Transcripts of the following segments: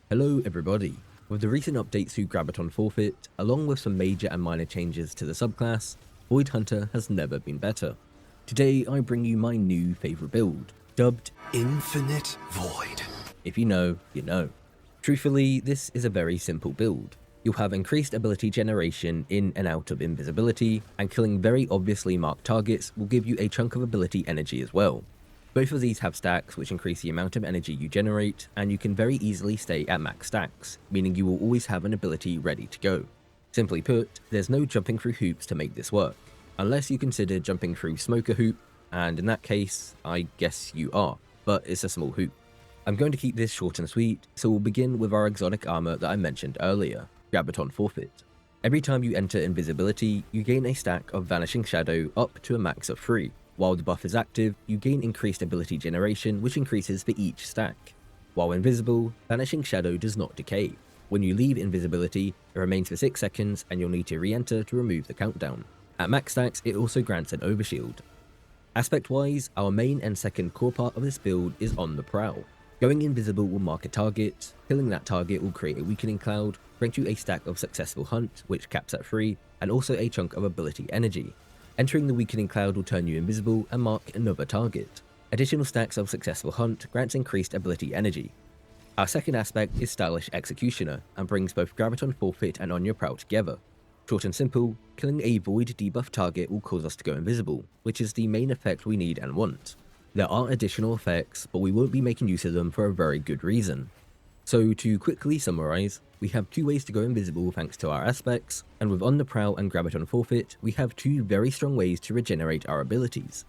Hello everybody. With the recent updates to Graviton Forfeit, along with some major and minor changes to the subclass, Void Hunter has never been better. Today I bring you my new favourite build, dubbed Infinite Void. If you know, you know. Truthfully, this is a very simple build. You'll have increased ability generation in and out of invisibility, and killing very obviously marked targets will give you a chunk of ability energy as well. Both of these have stacks which increase the amount of energy you generate, and you can very easily stay at max stacks, meaning you will always have an ability ready to go. Simply put, there's no jumping through hoops to make this work, unless you consider jumping through Smoker Hoop, and in that case, I guess you are, but it's a small hoop. I'm going to keep this short and sweet, so we'll begin with our exotic armor that I mentioned earlier, Graviton Forfeit. Every time you enter invisibility, you gain a stack of Vanishing Shadow up to a max of 3. While the buff is active, you gain increased ability generation which increases for each stack. While invisible, Vanishing Shadow does not decay. When you leave invisibility, it remains for 6 seconds and you'll need to re-enter to remove the countdown. At max stacks, it also grants an overshield. Aspect wise, our main and second core part of this build is on the prowl. Going invisible will mark a target, killing that target will create a weakening cloud, grant you a stack of successful hunt which caps at 3, and also a chunk of ability energy. Entering the weakening cloud will turn you invisible and mark another target. Additional stacks of successful hunt grants increased ability energy. Our second aspect is Stylish Executioner and brings both Graviton Forfeit and On Your Prowl together. Short and simple, killing a void debuff target will cause us to go invisible, which is the main effect we need and want. There are additional effects, but we won't be making use of them for a very good reason. So to quickly summarise, we have 2 ways to go invisible thanks to our aspects, and with On the Prowl and Graviton Forfeit, we have 2 very strong ways to regenerate our abilities.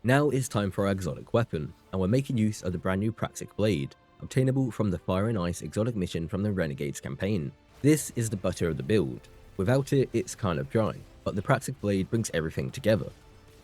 Now it's time for our exotic weapon, and we're making use of the brand new Praxic Blade, obtainable from the Fire and Ice exotic mission from the Renegades campaign. This is the butter of the build. Without it, it's kind of dry, but the Praxic Blade brings everything together.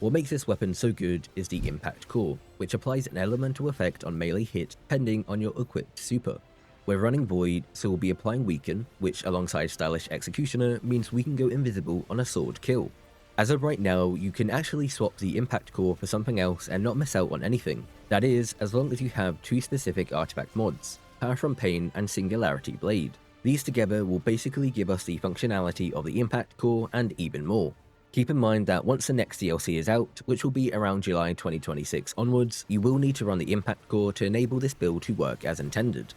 What makes this weapon so good is the Impact Core, which applies an elemental effect on melee hit depending on your equipped super. We're running Void, so we'll be applying Weaken, which alongside Stylish Executioner means we can go invisible on a sword kill. As of right now, you can actually swap the Impact Core for something else and not miss out on anything. That is, as long as you have 2 specific artifact mods, Power from Pain and Singularity Blade. These together will basically give us the functionality of the Impact Core and even more. Keep in mind that once the next DLC is out, which will be around July 2026 onwards, you will need to run the Impact Core to enable this build to work as intended.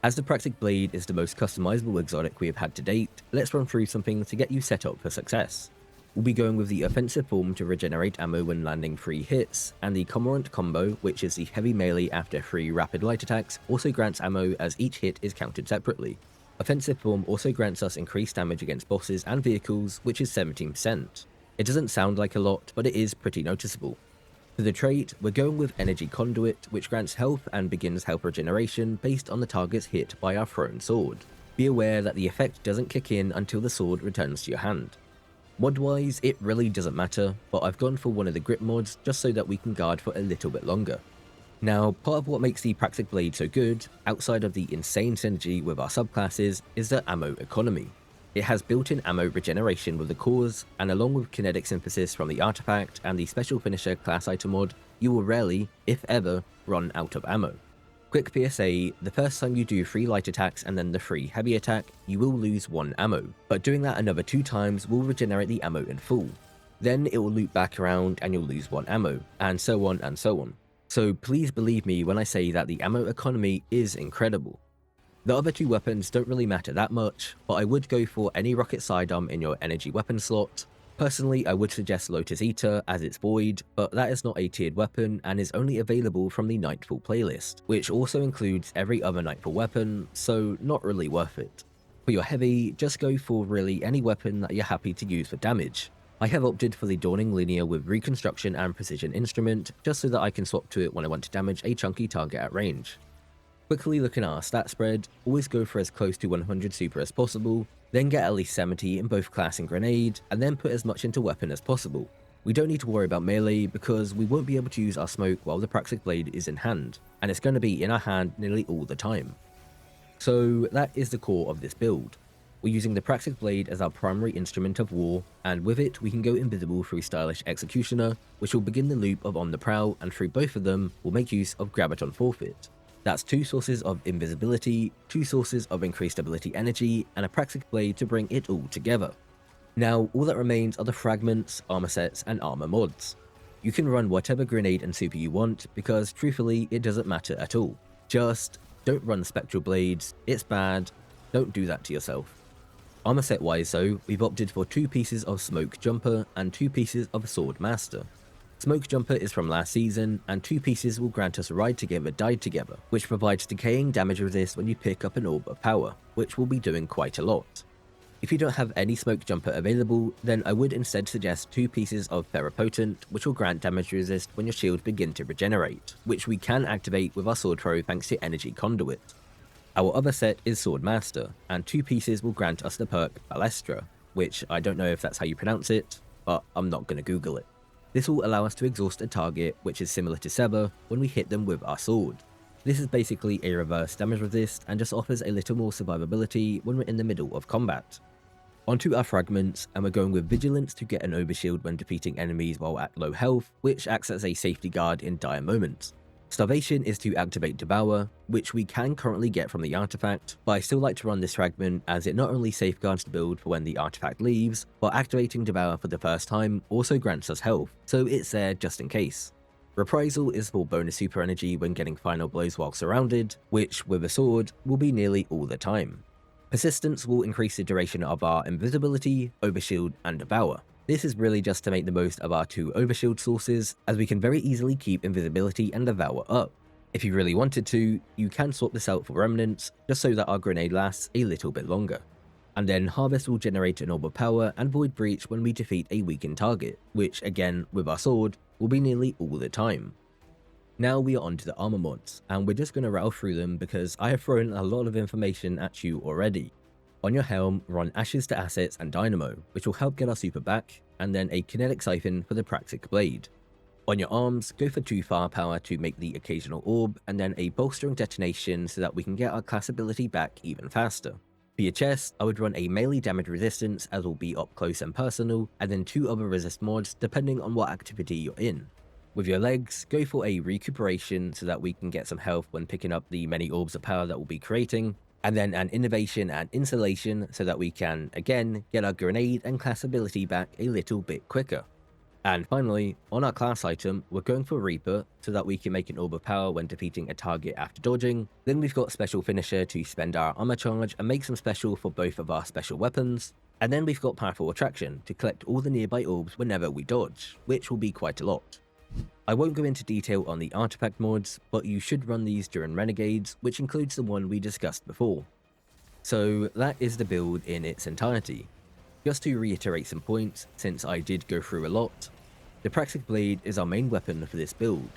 As the Praxic Blade is the most customizable exotic we have had to date, let's run through something to get you set up for success. We'll be going with the offensive form to regenerate ammo when landing 3 hits, and the Cormorant combo, which is the heavy melee after 3 rapid light attacks, also grants ammo as each hit is counted separately. Offensive form also grants us increased damage against bosses and vehicles, which is 17%. It doesn't sound like a lot, but it is pretty noticeable. For the trait, we're going with Energy Conduit, which grants health and begins health regeneration based on the targets hit by our thrown sword. Be aware that the effect doesn't kick in until the sword returns to your hand. Mod-wise, it really doesn't matter, but I've gone for one of the grip mods just so that we can guard for a little bit longer. Now, part of what makes the Praxic Blade so good, outside of the insane synergy with our subclasses, is the ammo economy. It has built-in ammo regeneration with the cores, and along with kinetic synthesis from the artifact and the special finisher class item mod, you will rarely, if ever, run out of ammo. Quick PSA, the first time you do 3 light attacks and then the 3 heavy attack, you will lose 1 ammo, but doing that another 2 times will regenerate the ammo in full. Then it will loop back around and you'll lose 1 ammo, and so on and so on. So please believe me when I say that the ammo economy is incredible. The other 2 weapons don't really matter that much, but I would go for any rocket sidearm in your energy weapon slot. Personally, I would suggest Lotus Eater as it's void, but that is not a tiered weapon and is only available from the Nightfall playlist, which also includes every other Nightfall weapon, so not really worth it. For your heavy, just go for really any weapon that you're happy to use for damage. I have opted for the Dawning Linear with Reconstruction and Precision Instrument, just so that I can swap to it when I want to damage a chunky target at range. Quickly looking at our stat spread, always go for as close to 100 super as possible, then get at least 70 in both class and grenade, and then put as much into weapon as possible. We don't need to worry about melee because we won't be able to use our smoke while the Praxic Blade is in hand, and it's going to be in our hand nearly all the time. So that is the core of this build. We're using the Praxic Blade as our primary instrument of war, and with it we can go invisible through Stylish Executioner, which will begin the loop of On the Prowl, and through both of them we'll make use of Graviton Forfeit. That's 2 sources of invisibility, 2 sources of increased ability energy, and a Praxic Blade to bring it all together. Now, all that remains are the Fragments, Armour Sets, and Armour Mods. You can run whatever grenade and super you want, because truthfully, it doesn't matter at all. Just don't run Spectral Blades, it's bad, don't do that to yourself. Armour set wise though, we've opted for 2 pieces of Smoke Jumper and 2 pieces of Sword Master. Smoke Jumper is from last season, and 2 pieces will grant us Ride Together, Die Together, which provides decaying damage resist when you pick up an Orb of Power, which we'll be doing quite a lot. If you don't have any Smoke Jumper available, then I would instead suggest 2 pieces of Therapotent, which will grant damage resist when your shields begin to regenerate, which we can activate with our Sword Throw thanks to Energy Conduit. Our other set is Sword Master, and 2 pieces will grant us the perk Balestra, which I don't know if that's how you pronounce it, but I'm not going to Google it. This will allow us to exhaust a target which is similar to Sever when we hit them with our sword. This is basically a reverse damage resist and just offers a little more survivability when we're in the middle of combat. Onto our Fragments, and we're going with Vigilance to get an overshield when defeating enemies while at low health, which acts as a safety guard in dire moments. Starvation is to activate Devour, which we can currently get from the artifact, but I still like to run this fragment as it not only safeguards the build for when the artifact leaves, but activating Devour for the first time also grants us health, so it's there just in case. Reprisal is for bonus super energy when getting final blows while surrounded, which with a sword will be nearly all the time. Persistence will increase the duration of our invisibility, overshield, and Devour. This is really just to make the most of our 2 overshield sources, as we can very easily keep invisibility and Devour up. If you really wanted to, you can swap this out for Remnants, just so that our grenade lasts a little bit longer. And then Harvest will generate an Orb of Power and Void Breach when we defeat a weakened target, which again, with our sword, will be nearly all the time. Now we are onto the Armour Mods, and we're just going to rattle through them because I have thrown a lot of information at you already. On your helm, run Ashes to Assets and Dynamo, which will help get our super back, and then a Kinetic Siphon for the Praxic Blade. On your arms, go for 2 Firepower to make the occasional orb, and then a Bolstering Detonation so that we can get our class ability back even faster. For your chest, I would run a melee damage resistance as will be up close and personal, and then 2 other resist mods depending on what activity you're in. With your legs, go for a Recuperation so that we can get some health when picking up the many orbs of power that we'll be creating, and then an Innovation and Insulation so that we can, again, get our grenade and class ability back a little bit quicker. And finally, on our class item, we're going for Reaper so that we can make an Orb of Power when defeating a target after dodging. Then we've got Special Finisher to spend our Armor Charge and make some special for both of our special weapons. And then we've got Powerful Attraction to collect all the nearby orbs whenever we dodge, which will be quite a lot. I won't go into detail on the artifact mods, but you should run these during Renegades, which includes the one we discussed before. So that is the build in its entirety. Just to reiterate some points, since I did go through a lot, the Praxic Blade is our main weapon for this build.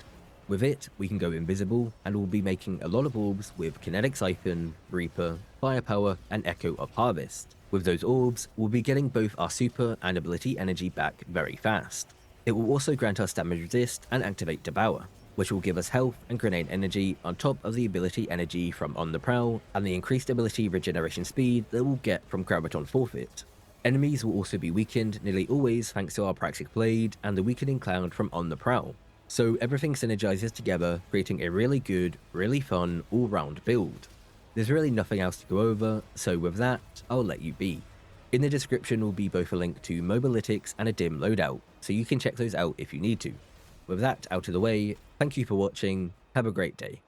With it, we can go invisible, and we'll be making a lot of orbs with Kinetic Siphon, Reaper, Firepower, and Echo of Harvest. With those orbs, we'll be getting both our super and ability energy back very fast. It will also grant us damage resist and activate Devour, which will give us health and grenade energy on top of the ability energy from On the Prowl and the increased ability regeneration speed that we'll get from Graviton Forfeit. Enemies will also be weakened nearly always thanks to our Praxic Blade and the weakening cloud from On the Prowl, so everything synergizes together, creating a really good, really fun, all-round build. There's really nothing else to go over, so with that, I'll let you be. In the description will be both a link to Mobalytics and a dim loadout, so you can check those out if you need to. With that out of the way, thank you for watching, have a great day.